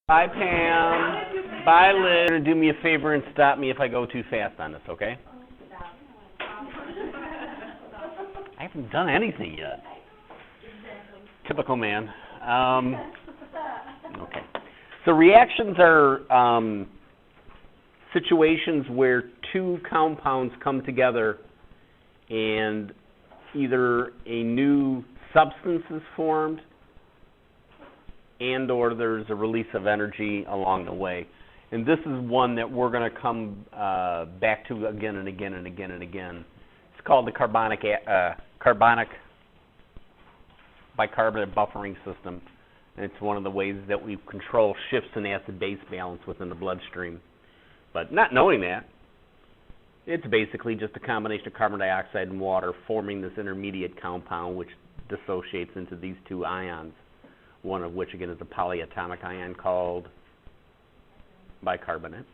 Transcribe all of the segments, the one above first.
Bye, Pam. Bye, Liz. Do me a favor and stop me if I go too fast on this, okay? I haven't done anything yet. Typical man. Okay. So reactions are situations where two compounds come together and either a new substance is formed and or there's a release of energy along the way. And this is one that we're going to come back to again and again and again and again. It's called the carbonic bicarbonate buffering system. And it's one of the ways that we control shifts in acid-base balance within the bloodstream. But not knowing that, it's basically just a combination of carbon dioxide and water forming this intermediate compound which dissociates into these two ions, one of which, again, is a polyatomic ion called bicarbonate.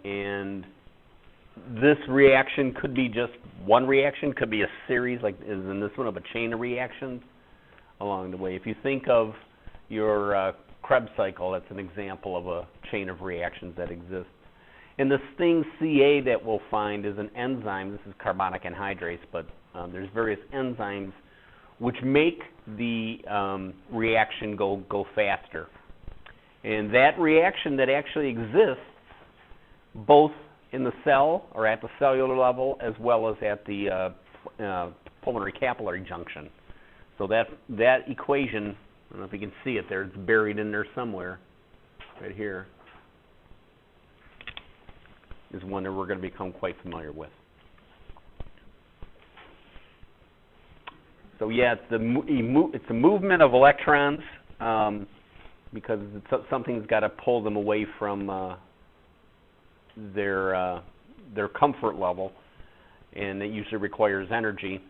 And this reaction could be just one reaction, could be a series, like is in this one, of a chain of reactions along the way. If you think of your Krebs cycle, that's an example of a chain of reactions that exists. And this thing CA that we'll find is an enzyme. This is carbonic anhydrase, but there's various enzymes which make the reaction go faster. And that reaction that actually exists both in the cell or at the cellular level as well as at the pulmonary capillary junction. So that equation, I don't know if you can see it there, it's buried in there somewhere, right here, is one that we're going to become quite familiar with. So yeah, it's a movement of electrons because something's got to pull them away from their comfort level, and it usually requires energy.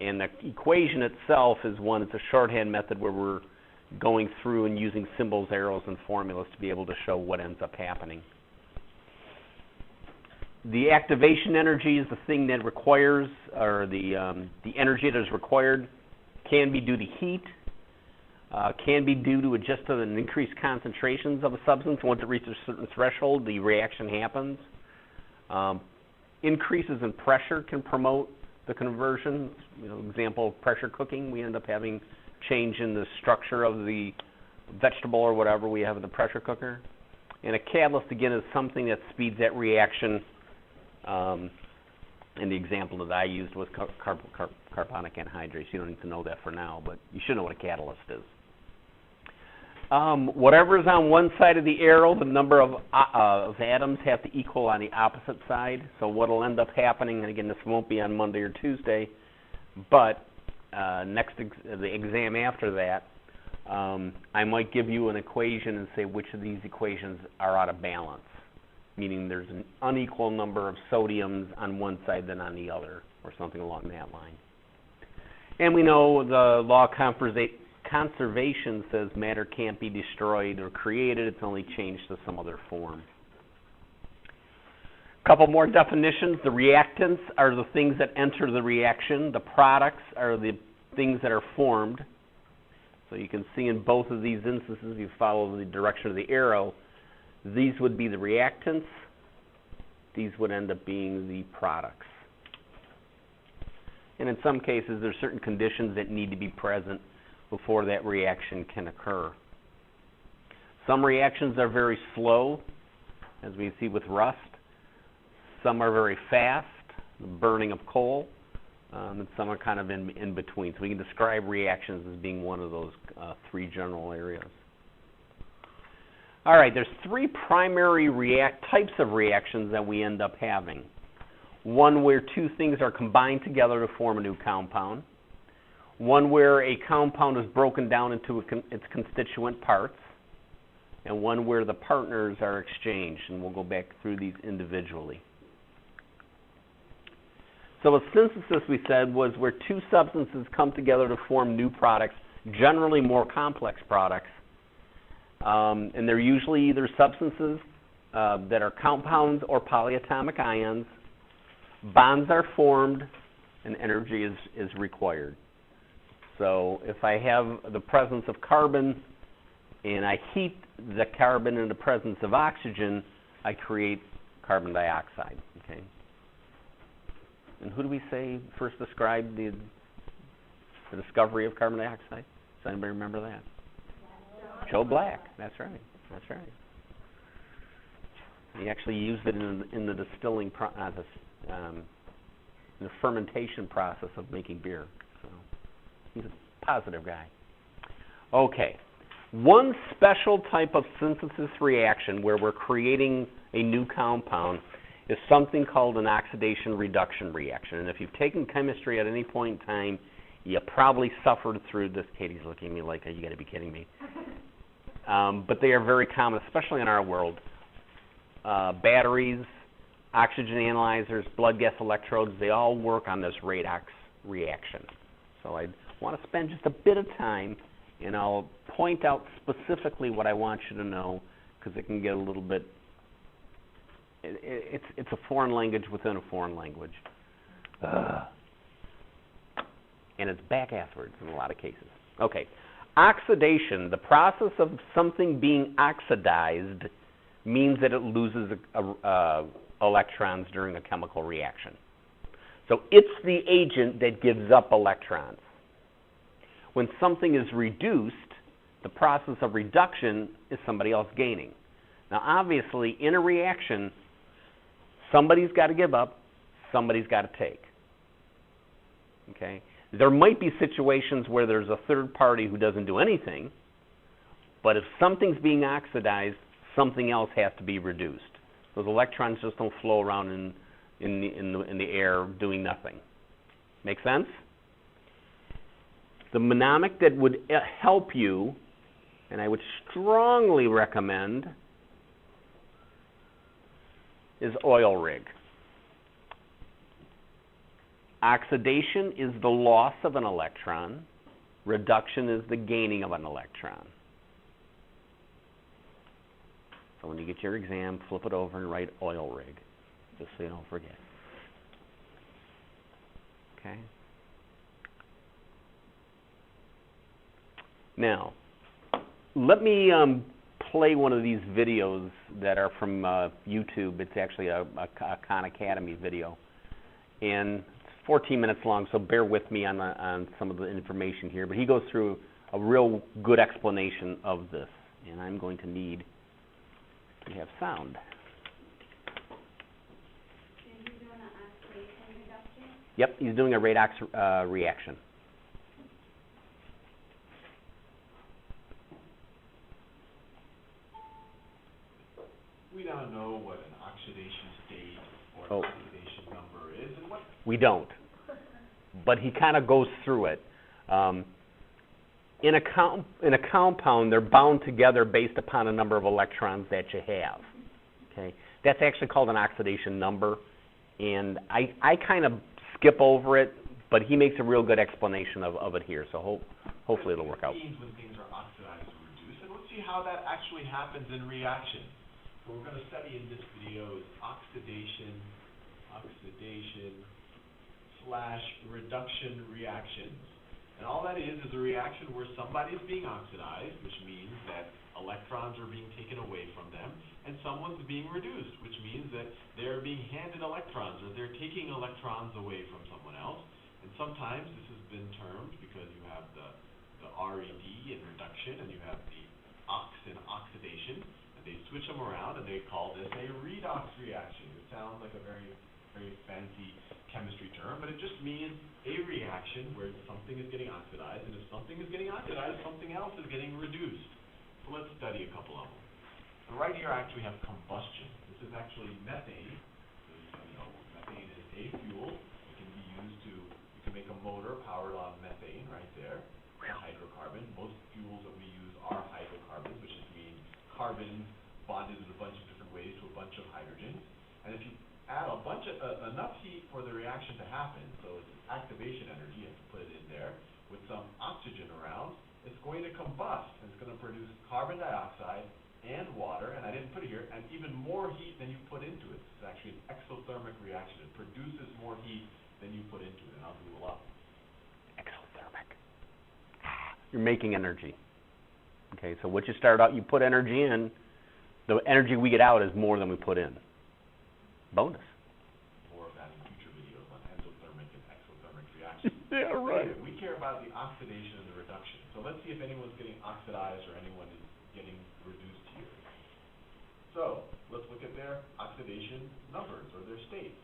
And the equation itself is one, it's a shorthand method where we're going through and using symbols, arrows, and formulas to be able to show what ends up happening. The activation energy is the thing that requires, or the energy that is required can be due to heat, can be due to just an increased concentrations of a substance. Once it reaches a certain threshold, the reaction happens. Increases in pressure can promote the conversion. Example, pressure cooking, we end up having change in the structure of the vegetable or whatever we have in the pressure cooker. And a catalyst, again, is something that speeds that reaction. And the example that I used was carbonic anhydrase. You don't need to know that for now, but you should know what a catalyst is. Whatever is on one side of the arrow, the number of atoms have to equal on the opposite side. So what will end up happening, and again, this won't be on Monday or Tuesday, but the exam after that, I might give you an equation and say which of these equations are out of balance, meaning there's an unequal number of sodiums on one side than on the other, or something along that line. And we know the law of conservation says matter can't be destroyed or created, it's only changed to some other form. A couple more definitions. The reactants are the things that enter the reaction. The products are the things that are formed. So you can see in both of these instances, if you follow the direction of the arrow, these would be the reactants. These would end up being the products. And in some cases, there's certain conditions that need to be present before that reaction can occur. Some reactions are very slow, as we see with rust. Some are very fast, the burning of coal, and some are kind of in between. So we can describe reactions as being one of those three general areas. All right, there's three primary types of reactions that we end up having. One where two things are combined together to form a new compound. One where a compound is broken down into its constituent parts. And one where the partners are exchanged. And we'll go back through these individually. So a synthesis, we said, was where two substances come together to form new products, generally more complex products. And they're usually either substances that are compounds or polyatomic ions. Bonds are formed, and energy is required. So if I have the presence of carbon and I heat the carbon in the presence of oxygen, I create carbon dioxide. Okay. And who do we say first described the discovery of carbon dioxide? Does anybody remember that? Joe Black. That's right. That's right. He actually used it in the distilling process, the fermentation process of making beer. So he's a positive guy. Okay. One special type of synthesis reaction where we're creating a new compound is something called an oxidation reduction reaction. And if you've taken chemistry at any point in time, you probably suffered through this. Katie's looking at me like, you got to be kidding me. But they are very common, especially in our world. Batteries, oxygen analyzers, blood gas electrodes, they all work on this redox reaction. So I want to spend just a bit of time, and I'll point out specifically what I want you to know, because it can get a little bit, it's a foreign language within a foreign language. And it's backwards in a lot of cases. Okay. Oxidation, the process of something being oxidized, means that it loses electrons during a chemical reaction. So it's the agent that gives up electrons. When something is reduced, the process of reduction is somebody else gaining. Now, obviously, in a reaction, somebody's got to give up, somebody's got to take. Okay? There might be situations where there's a third party who doesn't do anything, but if something's being oxidized, something else has to be reduced. Those electrons just don't flow around in the air doing nothing. Make sense? The mnemonic that would help you, and I would strongly recommend, is oil rig. Oxidation is the loss of an electron. Reduction is the gaining of an electron. So when you get your exam, flip it over and write oil rig, just so you don't forget. Okay? Now, let me play one of these videos that are from YouTube. It's actually a Khan Academy video. And it's 14 minutes long, so bear with me on some of the information here. But he goes through a real good explanation of this. And I'm going to need to have sound. Is he doing an oxidation reduction? Yep, he's doing a redox reaction. We now know what an oxidation state or oxidation number is, and what we don't. But he kind of goes through it. In a compound, they're bound together based upon a number of electrons that you have. Okay, that's actually called an oxidation number, and I kind of skip over it, but he makes a real good explanation of it here. So hopefully it'll work out. What means when things are oxidized or reduced, and let's see how that actually happens in reaction. What we're going to study in this video is oxidation / reduction reactions. And all that is a reaction where somebody is being oxidized, which means that electrons are being taken away from them, and someone's being reduced, which means that they're being handed electrons, or they're taking electrons away from someone else. And sometimes this has been termed, because you have the RED in reduction, and you have the ox in oxidation, and they switch them around, and they call this a redox reaction. It sounds like a very, very fancy chemistry term, but it just means a reaction where something is getting oxidized, and if something is getting oxidized, something else is getting reduced. So let's study a couple of them. And right here I actually have combustion. This is actually methane. Methane is a fuel. It can be used to, you can make a motor powered on methane right there, a hydrocarbon. Most fuels that we use are hydrocarbons, which just means carbons bonded in a bunch of different ways to a bunch of hydrogens. And if you add a bunch of enough heat for the reaction to happen, so it's activation energy, you have to put it in there, with some oxygen around, it's going to combust, and it's going to produce carbon dioxide and water, and I didn't put it here, and even more heat than you put into it. It's actually an exothermic reaction. It produces more heat than you put into it, and I'll do a lot. Exothermic. You're making energy. Okay, so what you start out, you put energy in, the energy we get out is more than we put in. Bonus. More of that in future videos on endothermic and exothermic reactions. Yeah, right. Anyway, we care about the oxidation and the reduction. So let's see if anyone's getting oxidized or anyone is getting reduced here. So let's look at their oxidation numbers or their states.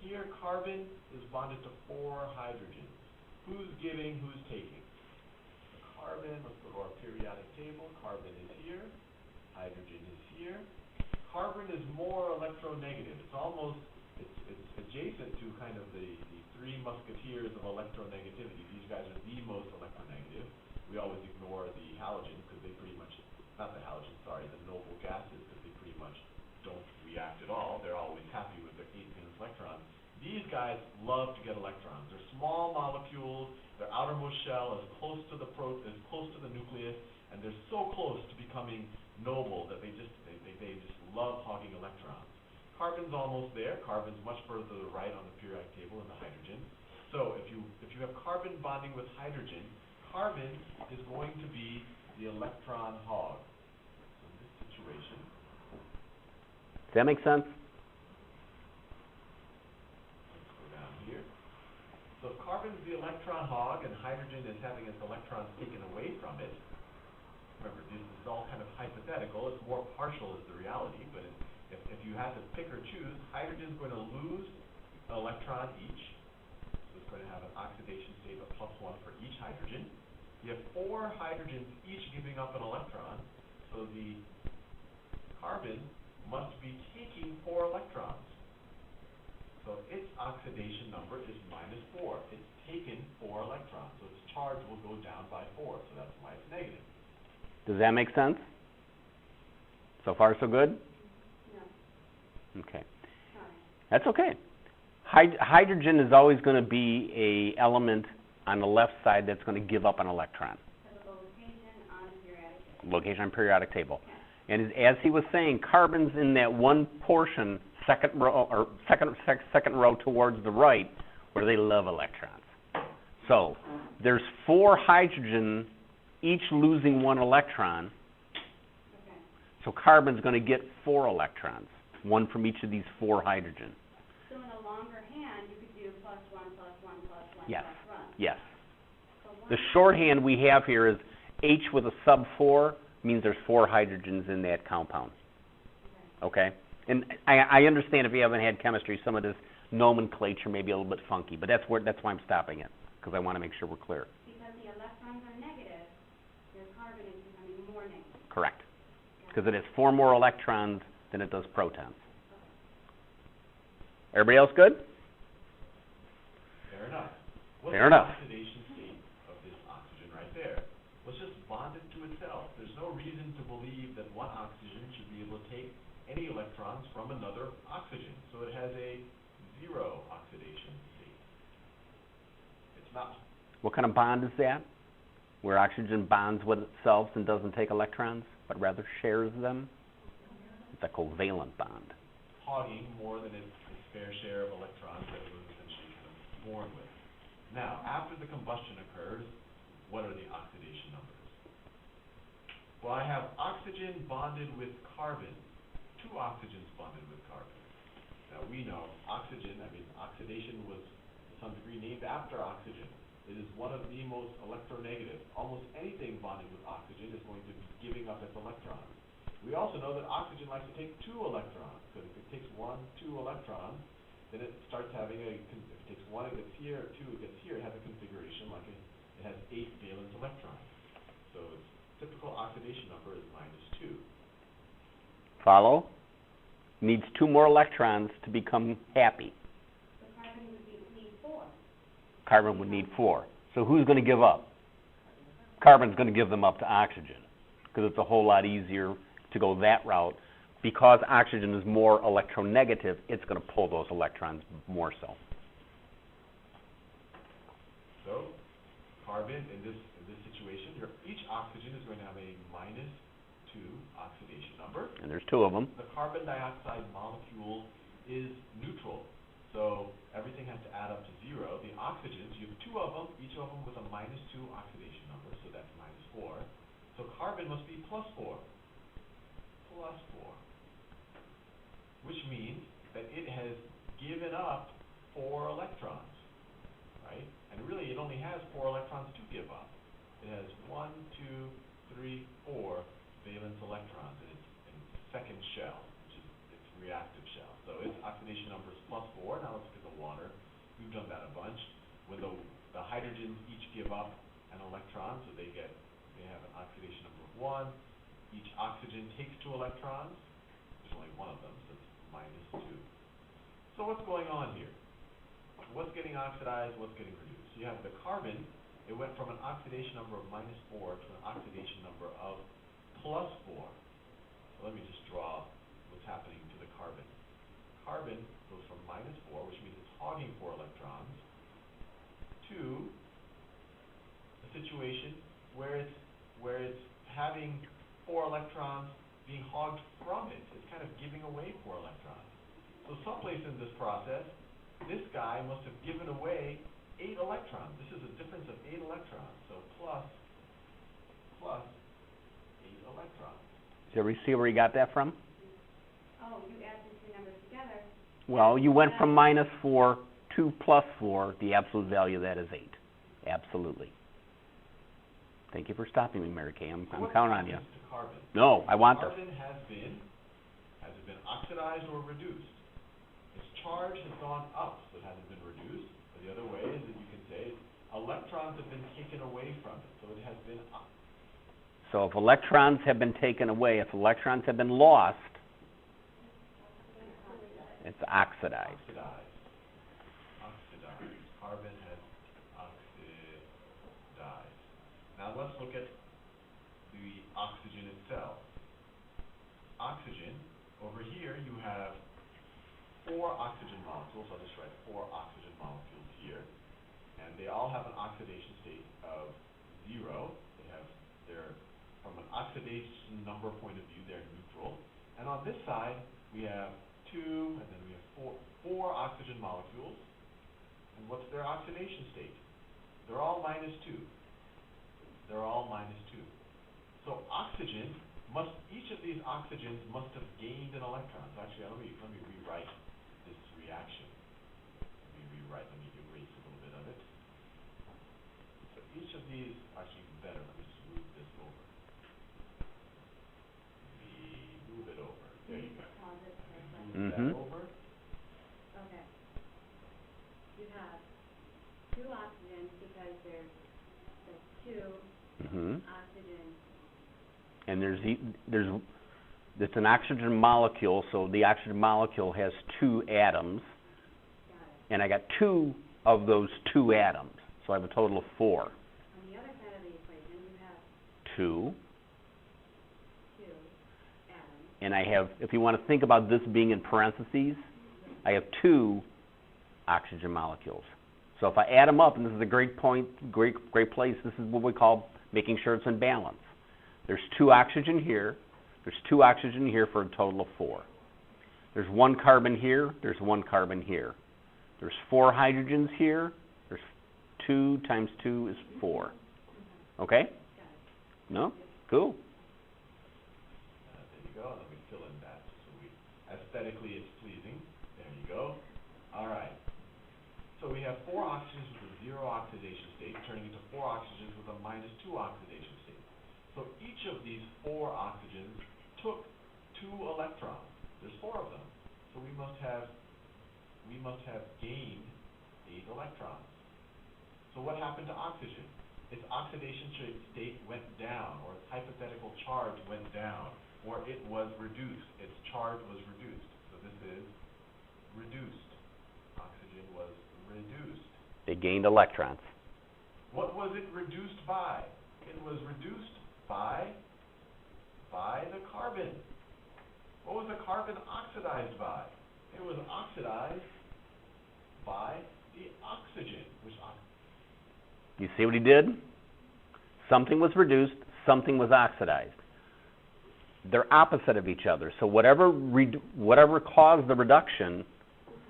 Here, carbon is bonded to 4 hydrogens. Who's giving, who's taking? The carbon, let's go to our periodic table. Carbon is here. Hydrogen is here. Carbon is more electronegative. It's almost, it's adjacent to kind of the three musketeers of electronegativity. These guys are the most electronegative. We always ignore the halogen because they pretty much, not the halogen, sorry, the noble gases, because they pretty much don't react at all. They're always happy with their 8 valence electrons. These guys love to get electrons. They're small molecules. Their outermost shell is close to the nucleus, and they're so close to becoming noble that they just love hogging electrons. Carbon's almost there. Carbon's much further to the right on the periodic table than the hydrogen. So if you have carbon bonding with hydrogen, carbon is going to be the electron hog. So in this situation, Does that make sense? let's go down here. So if carbon's the electron hog and hydrogen is having its electrons taken away from it, remember, this is all kind of hypothetical. It's more partial is the reality, but if you had to pick or choose, hydrogen's going to lose an electron each. So it's going to have an oxidation state of +1 for each hydrogen. You have 4 hydrogens each giving up an electron, so the carbon must be taking 4 electrons. So its oxidation number is -4. It's taken 4 electrons, so its charge will go down by 4, so that's why it's negative. Does that make sense? So far, so good? No, Okay. sorry. That's okay. Hydrogen is always going to be a element on the left side that's going to give up an electron. So the location on the periodic table. Location on periodic table. Okay. And as he was saying, carbon's in that one portion, second row towards the right, where they love electrons. So there's 4 hydrogen, each losing 1 electron. Okay. So carbon's going to get 4 electrons, 1 from each of these 4 hydrogen. So in a longer hand, you could do +1, +1, +1, Yes. +1. Yes. So one The shorthand we have here is H with a sub 4 means there's 4 hydrogens in that compound. Okay. Okay? And I understand if you haven't had chemistry, some of this nomenclature may be a little bit funky, but that's why I'm stopping it, because I want to make sure we're clear. Because the electrons are negative, your carbon is becoming more negative. Correct. Because it has 4 more electrons than it does protons. Everybody else good? Fair enough. What's Fair the enough. oxidation state of this oxygen right there? Well, it's just bonded to itself. There's no reason to believe that one oxygen should be able to take any electrons from another oxygen. So it has a 0 oxidation state. It's not. What kind of bond is that? Where oxygen bonds with itself and doesn't take electrons, but rather shares them? It's a covalent bond. Hogging more than its fair share of electrons that it was essentially kind of born with. Now, after the combustion occurs, what are the oxidation numbers? Well, I have oxygen bonded with carbon. 2 oxygens bonded with carbon. Now, we know oxidation was to some degree named after oxygen. It is one of the most electronegative. Almost anything bonded with oxygen is going to be giving up its electrons. We also know that oxygen likes to take 2 electrons, because if it takes 1, 2 electrons, then it starts having if it takes 1, it gets here, 2, it gets here, it has a configuration like it has 8 valence electrons. So its typical oxidation number is -2. Follow? Needs 2 more electrons to become happy. So carbon would need 4. Carbon would need 4. So who's going to give up? Carbon's going to give them up to oxygen, because it's a whole lot easier to go that route. Because oxygen is more electronegative, it's going to pull those electrons more so. So carbon in this situation, each oxygen is going to have a -2 oxidation number. And there's 2 of them. The carbon dioxide molecule is neutral, so everything has to add up to 0. The oxygens, you have 2 of them, each of them with a -2 oxidation number, so that's -4. So carbon must be +4. Which means that it has given up 4 electrons, right? And really, it only has 4 electrons to give up. It has 1, 2, 3, 4 valence electrons in its second shell, which is its reactive shell. So its oxidation number is +4. Now let's look at the water. We've done that a bunch. When the hydrogens each give up an electron, so they have an oxidation number of 1. Each oxygen takes 2 electrons. There's only one of them, so it's -2. So what's going on here? What's getting oxidized? What's getting reduced? You have the carbon. It went from an oxidation number of -4 to an oxidation number of +4. So let me just draw what's happening to the carbon. Carbon goes from -4, which means it's hogging 4 electrons, to a situation where it's having 4 electrons being hogged from it. It's kind of giving away 4 electrons. So someplace in this process, this guy must have given away 8 electrons. This is a difference of 8 electrons. So plus 8 electrons. Did you see where you got that from? Oh, you add the two numbers together. Well, you went from -4 to +4. The absolute value of that is 8. Absolutely. Thank you for stopping me, Mary Kay. I'm counting on you. To carbon? No, I want this. Carbon has it been oxidized or reduced? Its charge has gone up, so it hasn't been reduced. Or the other way is that you can say electrons have been taken away from it, so it has been So if electrons have been taken away, if electrons have been lost, it's oxidized. Oxidized. Carbon has oxidized. Now let's look at the oxygen itself. Oxygen, over here you have 4 oxygen molecules. I'll just write 4 oxygen molecules here. And they all have an oxidation state of 0. They're from an oxidation number point of view, they're neutral. And on this side, we have 2, and then we have 4 oxygen molecules. And what's their oxidation state? They're all -2. They're all -2. So each of these oxygens must have gained an electron. So actually, let me rewrite this reaction. Let me erase a little bit of it. So each of these, actually better, let me just move this over. Move it over. There you go. Move that over. Okay. You have 2 oxygens because there's 2 oxygens. And it's an oxygen molecule, so the oxygen molecule has 2 atoms. Got it. And I got 2 of those 2 atoms, so I have a total of 4. On the other side of the equation, you have 2. 2 atoms. And I have, if you want to think about this being in parentheses, I have 2 oxygen molecules. So if I add them up, and this is a great point, great place, this is what we call making sure it's in balance. There's 2 oxygen here, there's 2 oxygen here for a total of 4. There's 1 carbon here, there's 1 carbon here. There's 4 hydrogens here, there's 2 times 2 is 4. Okay? Got it. No? Cool. There you go. Let me fill in that so aesthetically it's pleasing. There you go. All right. So we have 4 oxygens with a 0 oxidation state, turning into 4 oxygens with a -2 oxidation state. So each of these 4 oxygens took 2 electrons. There's 4 of them. So we must have gained 8 electrons. So what happened to oxygen? Its oxidation state went down, or its hypothetical charge went down, or it was reduced. Its charge was reduced. So this is reduced. Oxygen was reduced. They gained electrons. What was it reduced by? It was reduced by the carbon. What was the carbon oxidized by? It was oxidized by the oxygen. You see what he did? Something was reduced, something was oxidized. They're opposite of each other. So whatever caused the reduction,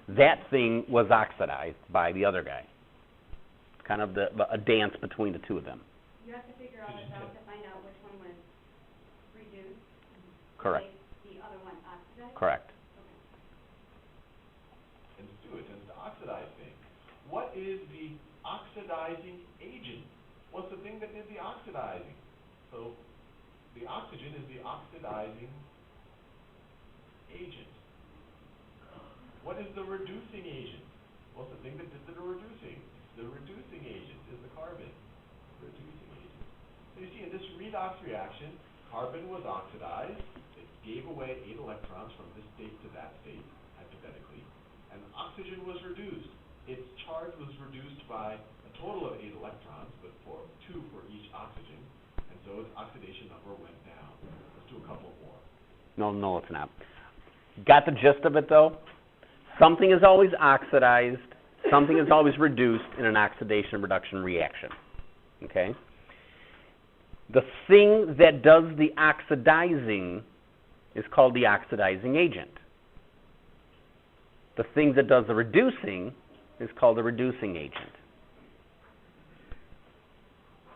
that thing was oxidized by the other guy. Kind of a dance between the 2 of them. You have to figure all this out to find out which one was Correct. The other one oxidized? Correct. And Stuart, it's the oxidize thing. What is the oxidizing agent? What's the thing that did the oxidizing? So the oxygen is the oxidizing agent. What is the reducing agent? What's the thing that did the reducing? The reducing agent is the carbon. Reducing agent. So you see, in this redox reaction, carbon was oxidized. It gave away 8 electrons from this state to that state, hypothetically. And oxygen was reduced. Its charge was reduced by a total of 8 electrons, but for 2 for each oxygen. And so its oxidation number went down. Let's do a couple more. No, it's not. Got the gist of it, though? Something is always oxidized. Something is always reduced in an oxidation-reduction reaction. Okay? The thing that does the oxidizing is called the oxidizing agent. The thing that does the reducing is called the reducing agent.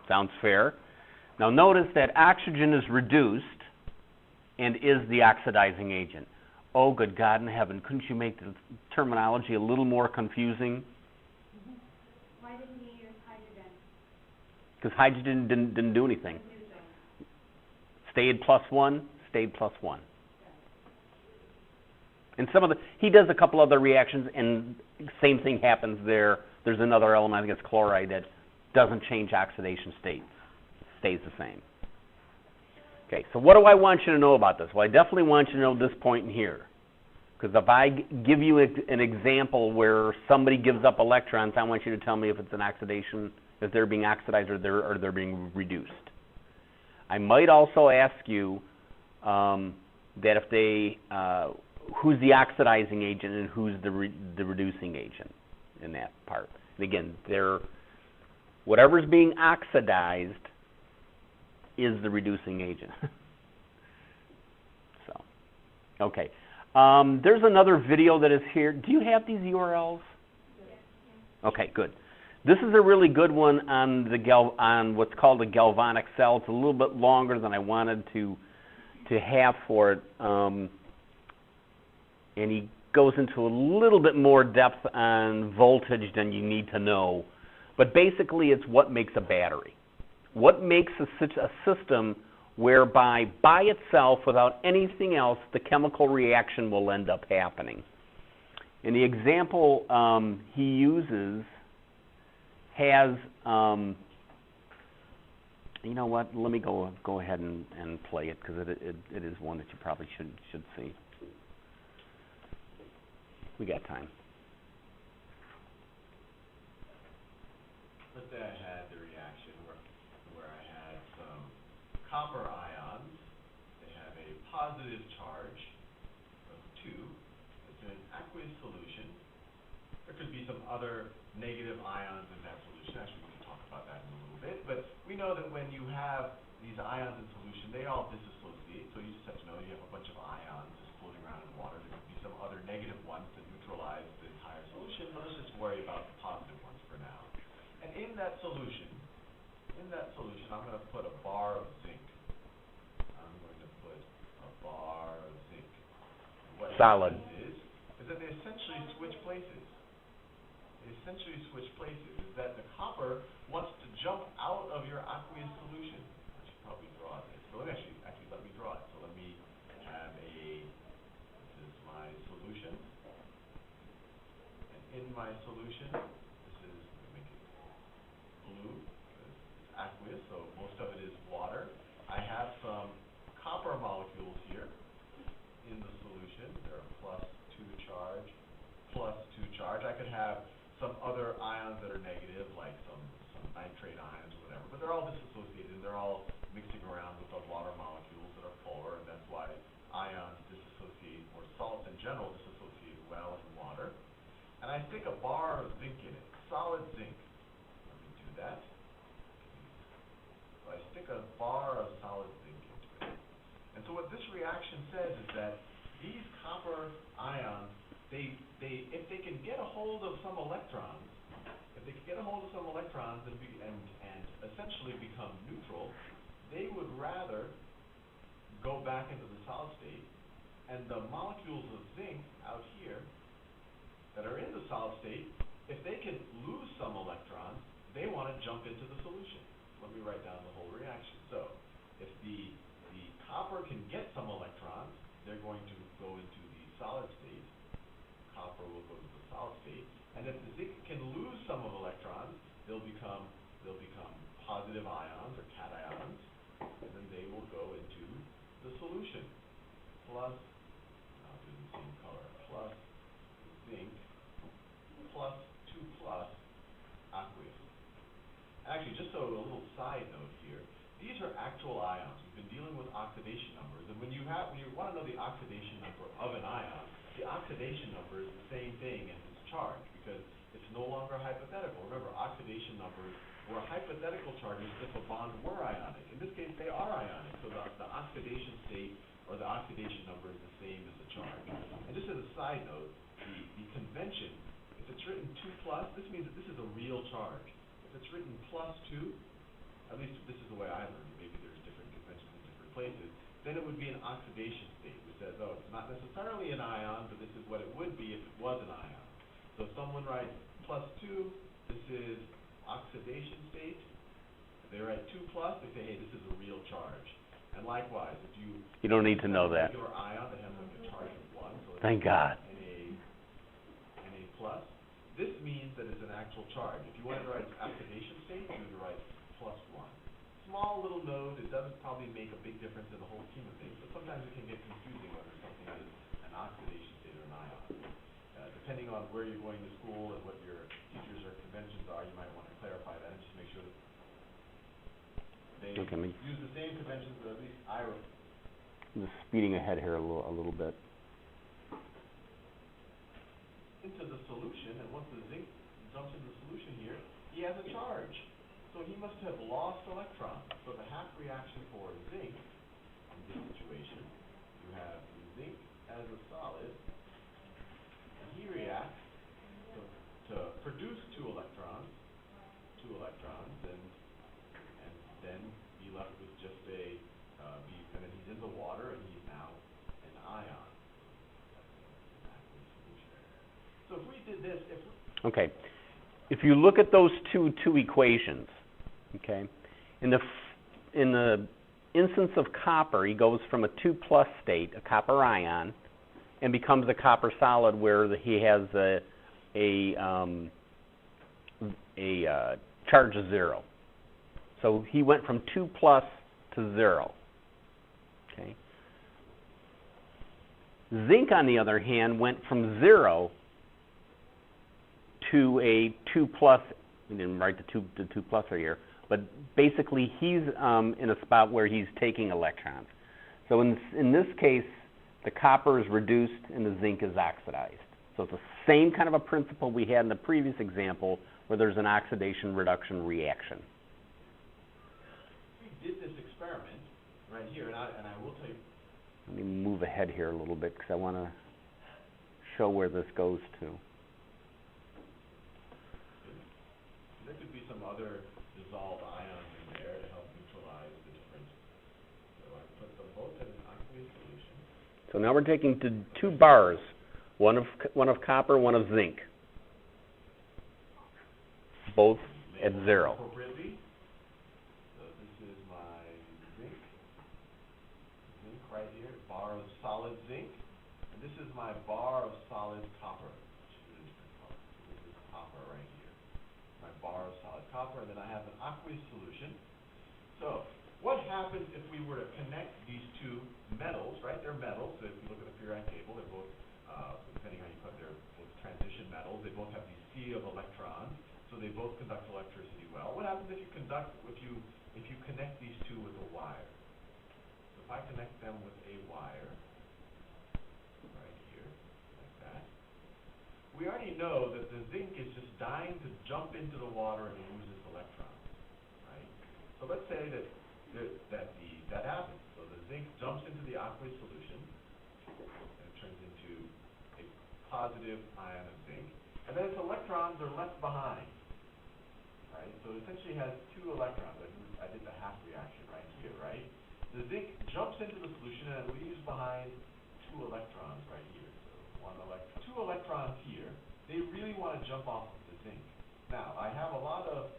Sounds fair? Now notice that oxygen is reduced and is the oxidizing agent. Oh, good God in heaven, couldn't you make the terminology a little more confusing? Why didn't you use hydrogen? Because hydrogen didn't do anything. Stayed +1, stayed +1. And he does a couple other reactions, and same thing happens there. There's another element, I think it's chloride, that doesn't change oxidation states. Stays the same. Okay, so what do I want you to know about this? Well, I definitely want you to know this point in here. Because if I give you an example where somebody gives up electrons, I want you to tell me if it's an oxidation, if they're being oxidized or they're being reduced. I might also ask you that if they, who's the oxidizing agent and who's the reducing agent in that part. And again, whatever's being oxidized is the reducing agent. So, okay. There's another video that is here. Do you have these URLs? Okay, good. This is a really good one on on what's called a galvanic cell. It's a little bit longer than I wanted to have for it, and he goes into a little bit more depth on voltage than you need to know. But basically, it's what makes a battery. What makes a system whereby, by itself, without anything else, the chemical reaction will end up happening. And the example he uses has, you know what? Let me go ahead and play it because it is one that you probably should see. We got time. Let's say I had the reaction where I had some copper ions. They have a positive charge of 2. It's in an aqueous solution. There could be some other negative ions in that solution. Actually, we can talk about that in a little bit. But we know that when you have these ions in solution, they all disassociate. So you just have to know you have a bunch of ions just floating around in water. There could be some other negative ones to neutralize the entire solution. But let's just worry about the positive ones for now. And in that solution, I'm going to put a bar of zinc. I'm going to put a bar of zinc. What Solid. happens is that they essentially switch places. Is that the copper wants to jump out of your aqueous solution. I should probably draw this. So let me draw it. So let me have this is my solution. And in my solution, this is, let me make it blue. It's aqueous, so most of it is water. I have some copper molecules here in the solution. They're +2 charge, +2 charge. I could have some other ions that are negative, like some nitrate ions or whatever, but they're all disassociated and they're all mixing around with the water molecules that are polar, and that's why ions disassociate, or salts in general disassociate well in water. And I stick a bar of zinc in it, solid zinc. Let me do that. So I stick a bar of solid zinc into it. And so what this reaction says is that these copper ions, if they can get a hold of some electrons, and essentially become neutral, they would rather go back into the solid state, and the molecules of zinc out here that are in the solid state, if they can lose some electrons, they want to jump into the solution. Let me write down the whole reaction. So, if the copper can get some electrons, they're going to go into the solid state. Copper will go to the solid state. And if the zinc can lose some of electrons, they'll become positive ions or cations, and then they will go into the solution. Plus, I'll do the same color, plus zinc, plus 2 plus aqueous. Actually, just so a little side note here, these are actual ions. We've been dealing with oxidation numbers, and when you want to know the oxidation number of an ion, the oxidation number is the same thing as its charge, because it's no longer hypothetical. Remember, oxidation numbers were hypothetical charges if a bond were ionic. In this case, they are ionic, so the oxidation state or the oxidation number is the same as the charge. And just as a side note, the convention, if it's written 2 plus, this means that this is a real charge. If it's written plus 2, at least this is the way I learned it, maybe there's different conventions in different places, then it would be an oxidation state, which says, oh, it's not necessarily an ion, but this is what it would be if it was an ion. So if someone writes plus 2, this is oxidation state. If they write 2 plus, they say, hey, this is a real charge. And likewise, if you don't need to know that. Regular ion that has like a charge of 1, so it's Thank God. Na plus, this means that it's an actual charge. If you wanted to write oxidation state, you would write plus 1. Small little node, it doesn't probably make a big difference in the whole scheme of things, but sometimes it can get confusing whether something is an oxidation state or an ion. Depending on where you're going to school and what your teachers or conventions are, you might want to clarify that and just make sure that they use the same conventions, but at least I wrote. I'm just speeding ahead here a little bit. Into the solution, and once the zinc jumps into the solution here, he has a charge. So he must have lost electrons. So the half reaction for zinc in this situation, you have zinc as a solid, and he reacts to produce 2 electrons, and then be left with just and then he's in the water, and he's now an ion. So if we did this, Okay. If you look at those two equations, okay, in the instance of copper, he goes from a 2 plus state, a copper ion, and becomes a copper solid where he has a charge of 0. So he went from 2 plus to 0. Okay. Zinc, on the other hand, went from 0 to a 2 plus. We didn't write the 2 plus right here, but basically he's in a spot where he's taking electrons. So in this case, the copper is reduced and the zinc is oxidized. So it's the same kind of a principle we had in the previous example where there's an oxidation-reduction reaction. We did this experiment right here, and I will tell you. Let me move ahead here a little bit because I want to show where this goes to. There could be some other dissolved ions in there to help neutralize the difference. So I put them both in an aqueous solution. So now we're taking two bars, one of copper, one of zinc, both at 0. Appropriately. So this is my zinc right here, bar of solid zinc, and this is my bar of solid copper. This is copper right here. My bar of solid copper, and then I have an aqueous solution. So what happens if we were to connect these two metals, right? They're metals, so if you look at the periodic table, they're both, depending on how you put, they're both transition metals. They both have these sea of electrons, so they both conduct electricity well. What happens if you connect these two with a wire? So if I connect them with a wire, right here, like that, we already know that the zinc is just dying to jump into the water and lose its electrons, right? So let's say that happens. So the zinc jumps into the aqueous solution, and it turns into a positive ion of zinc, and then its electrons are left behind, right? So it essentially has 2 electrons. I did the half reaction right here, right? The the zinc jumps into the solution and it leaves behind 2 electrons right here. So 2 electrons here. They really want to jump off of the zinc. Now, I have a lot of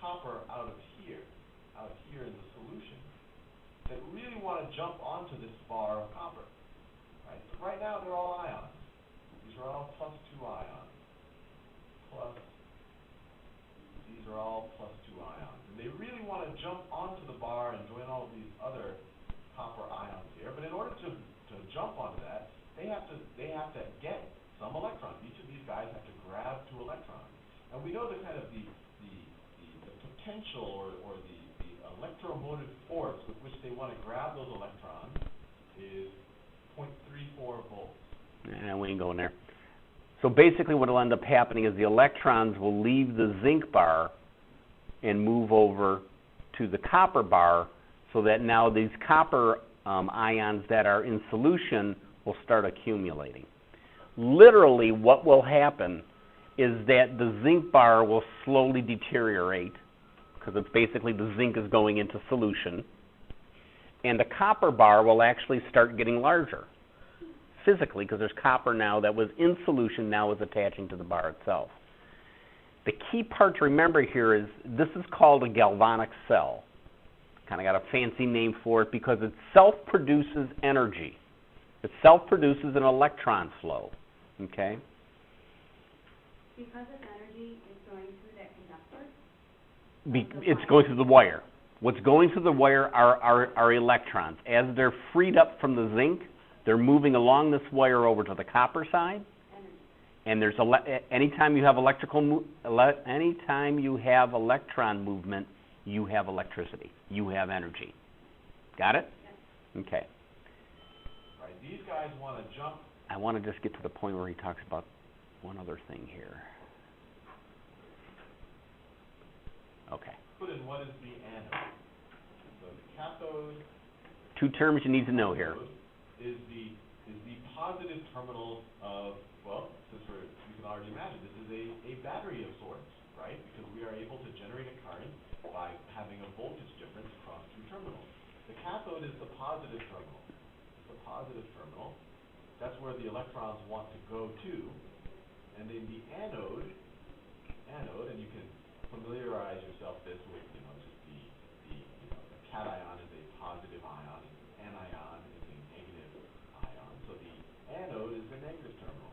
copper out here in the solution, that really want to jump onto this bar of copper. Right? So right now they're all ions. These are all +2 ions. These are all +2 ions. And they really want to jump onto the bar and join all of these other copper ions here. But in order to jump onto that, they have to get some electrons. Each of these guys have to grab 2 electrons. And we know the kind of the potential or the electromotive force with which they want to grab those electrons is 0.34 volts. And we ain't going there. So basically what will end up happening is the electrons will leave the zinc bar and move over to the copper bar, so that now these copper ions that are in solution will start accumulating. Literally what will happen is that the zinc bar will slowly deteriorate, because it's basically the zinc is going into solution, and the copper bar will actually start getting larger physically, because there's copper now that was in solution now is attaching to the bar itself. The key part to remember here is this is called a galvanic cell. Kind of got a fancy name for it because it self-produces energy. It self-produces an electron flow. Okay? Because its energy is going through that conductor? It's going through the wire. What's going through the wire are electrons. As they're freed up from the zinc, they're moving along this wire over to the copper side. And there's anytime you have anytime you have electron movement, you have electricity. You have energy. Got it? Yes. Okay. Right. These guys want to jump. I want to just get to the point where he talks about one other thing here. Okay. Put in what is the anode. So the cathode. 2 terms you need to know here. Is the positive terminal of, well, since you can already imagine, this is a battery of sorts, right? Because we are able to generate a current by having a voltage difference across 2 terminals. The cathode is the positive terminal. It's the positive terminal. That's where the electrons want to go to. And then the anode, and you can familiarize yourself with just the cation is a positive ion, and anion is a negative ion. So the anode is the negative terminal.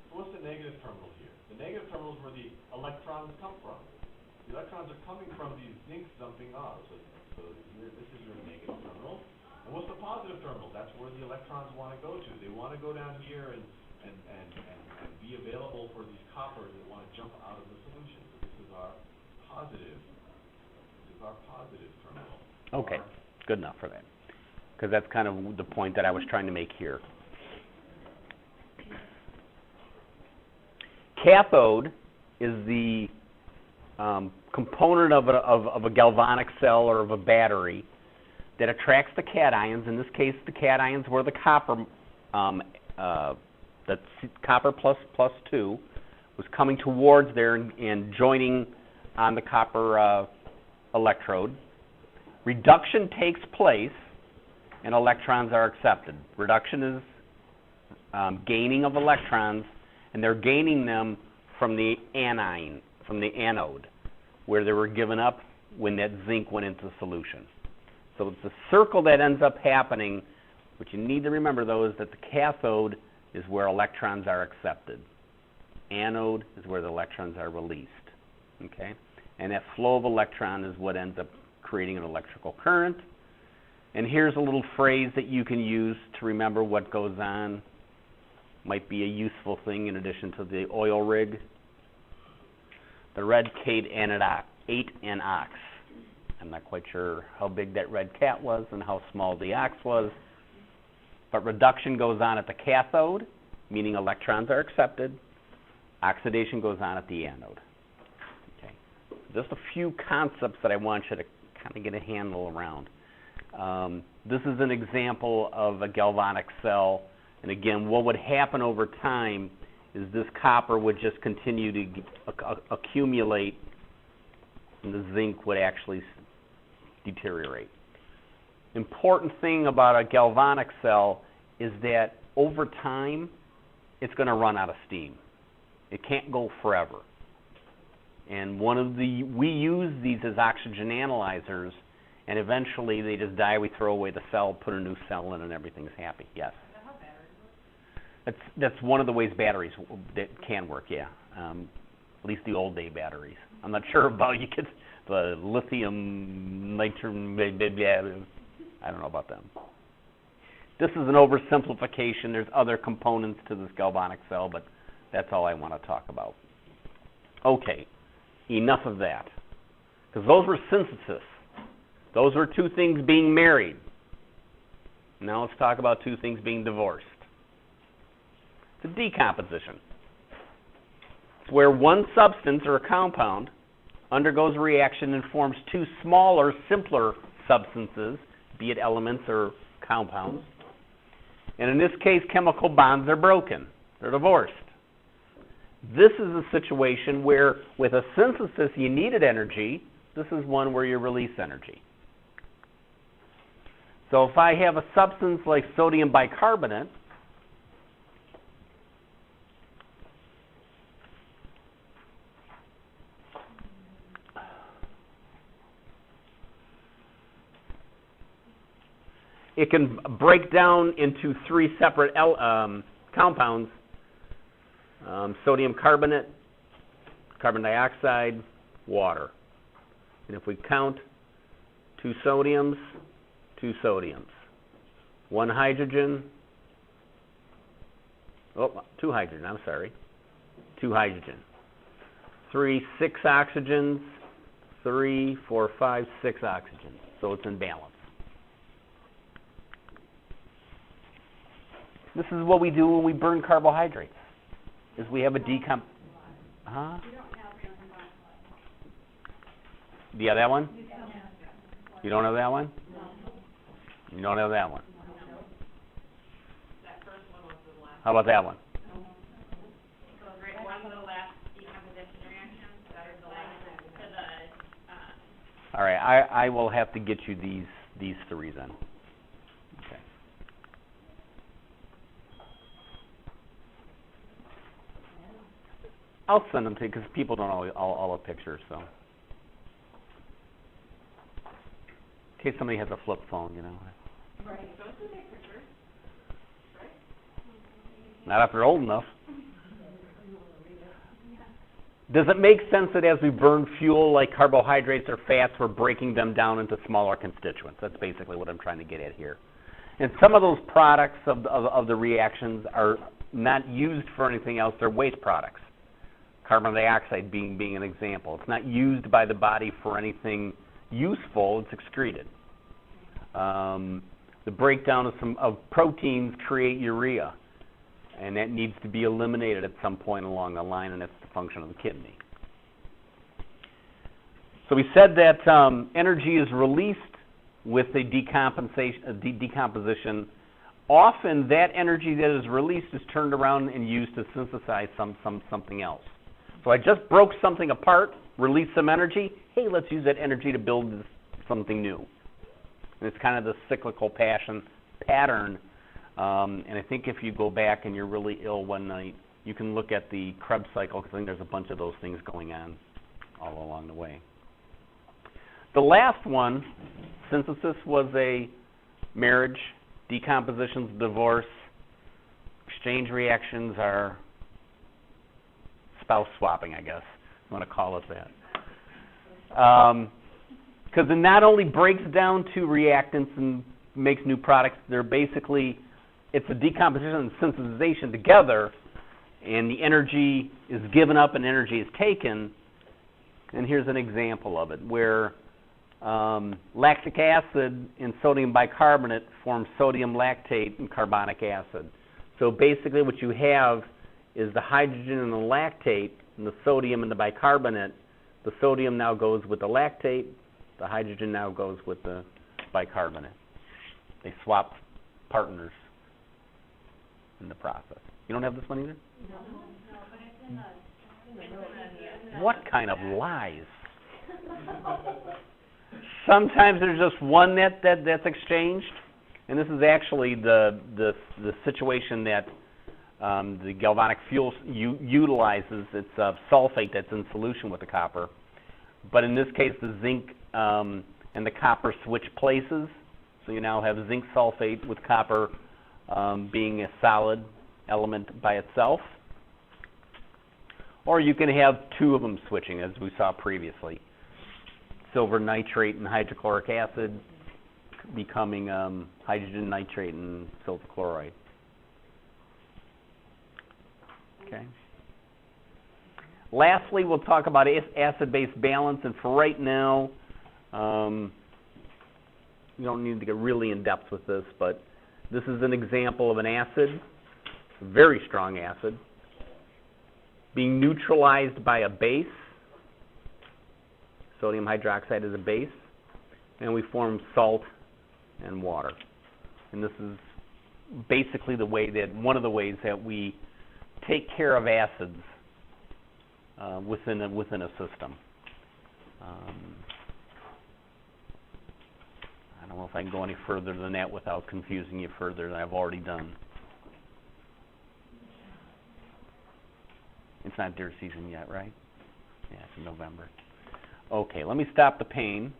So what's the negative terminal here? The negative terminal is where the electrons come from. The electrons are coming from these zinc jumping off. So this is your negative terminal. And what's the positive terminal? That's where the electrons want to go to. They want to go down here and be available for these coppers that want to jump out of the solution. So this is our positive. This is our positive terminal. Okay, good enough for that. Because that's kind of the point that I was trying to make here. Cathode is the component of a galvanic cell or of a battery that attracts the cations. In this case, the cations were the copper, that's copper plus 2, was coming towards there and joining on the copper electrode. Reduction takes place, and electrons are accepted. Reduction is gaining of electrons, and they're gaining them from the anode, where they were given up when that zinc went into solution. So it's a circle that ends up happening. What you need to remember, though, is that the cathode is where electrons are accepted. Anode is where the electrons are released. Okay? And that flow of electron is what ends up creating an electrical current. And here's a little phrase that you can use to remember what goes on. Might be a useful thing in addition to the oil rig. The red cat ate an ox. I'm not quite sure how big that red cat was and how small the ox was. But reduction goes on at the cathode, meaning electrons are accepted. Oxidation goes on at the anode. Okay. Just a few concepts that I want you to kind of get a handle around. This is an example of a galvanic cell. And again, what would happen over time is this copper would just continue to accumulate, and the zinc would actually deteriorate. important thing about a galvanic cell is that over time, it's going to run out of steam. It can't go forever. And we use these as oxygen analyzers, and eventually they just die. We throw away the cell, put a new cell in, and everything's happy. Yes? That's one of the ways batteries that can work, yeah. At least the old day batteries. I'm not sure about the lithium, nitrogen, I don't know about them. This is an oversimplification. There's other components to this galvanic cell, but that's all I want to talk about. Okay, enough of that. Because those were synthesis. Those were two things being married. Now let's talk about two things being divorced. The decomposition. It's where one substance or a compound undergoes a reaction and forms two smaller, simpler substances, be it elements or compounds. And in this case, chemical bonds are broken. They're divorced. This is a situation where, with a synthesis, you needed energy. This is one where you release energy. So if I have a substance like sodium bicarbonate, it can break down into three separate compounds, sodium carbonate, carbon dioxide, water. And if we count two sodiums, one hydrogen, two hydrogen, 3, 6 oxygens, 3, 4, 5, 6 oxygens. So it's in balance. This is what we do when we burn carbohydrates. Is we have a Huh? Do you have that one? You don't have that one? You don't have that one? That first one was the last. How about that one? So one of the last decomposition reactions, that is the last to the, All right, I will have to get you these three then. Okay. I'll send them to you because people don't know all the pictures, so. In case somebody has a flip phone, you know. Right. So it's a big picture, right? Not if they're old enough. Does it make sense that as we burn fuel like carbohydrates or fats, we're breaking them down into smaller constituents? That's basically what I'm trying to get at here. And some of those products of the reactions are not used for anything else. They're waste products. Carbon dioxide being an example. It's not used by the body for anything useful. It's excreted. The breakdown of proteins create urea, and that needs to be eliminated at some point along the line, and that's the function of the kidney. So we said that energy is released with a decomposition. Often that energy that is released is turned around and used to synthesize something else. So I just broke something apart, released some energy. Hey, let's use that energy to build something new. And it's kind of the cyclical pattern. And I think if you go back and you're really ill one night, you can look at the Krebs cycle, because I think there's a bunch of those things going on all along the way. The last one, synthesis, was a marriage, decomposition's divorce, exchange reactions are spouse swapping, I guess. I want to call it that. Because it not only breaks down to reactants and makes new products, they're basically, it's a decomposition and synthesization together, and the energy is given up and energy is taken. And here's an example of it, where lactic acid and sodium bicarbonate form sodium lactate and carbonic acid. So basically what you have is the hydrogen and the lactate and the sodium and the bicarbonate. The sodium now goes with the lactate. The hydrogen now goes with the bicarbonate. They swap partners in the process. You don't have this one either? No, but it's in the. What kind of lies? Sometimes there's just one that's exchanged, and this is actually the situation that the galvanic fuel utilizes. It's sulfate that's in solution with the copper, but in this case the zinc and the copper switch places, so you now have zinc sulfate with copper being a solid element by itself. Or you can have two of them switching, as we saw previously. Silver nitrate and hydrochloric acid becoming hydrogen nitrate and silver chloride. Okay. Lastly, we'll talk about acid-base balance, and for right now, you don't need to get really in depth with this, but this is an example of an acid, a very strong acid, being neutralized by a base. Sodium hydroxide is a base, and we form salt and water. And this is basically the way that, one of the ways that we take care of acids within a system. I don't know if I can go any further than that without confusing you further than I've already done. It's not deer season yet, right? Yeah, it's in November. Okay, let me stop the pane.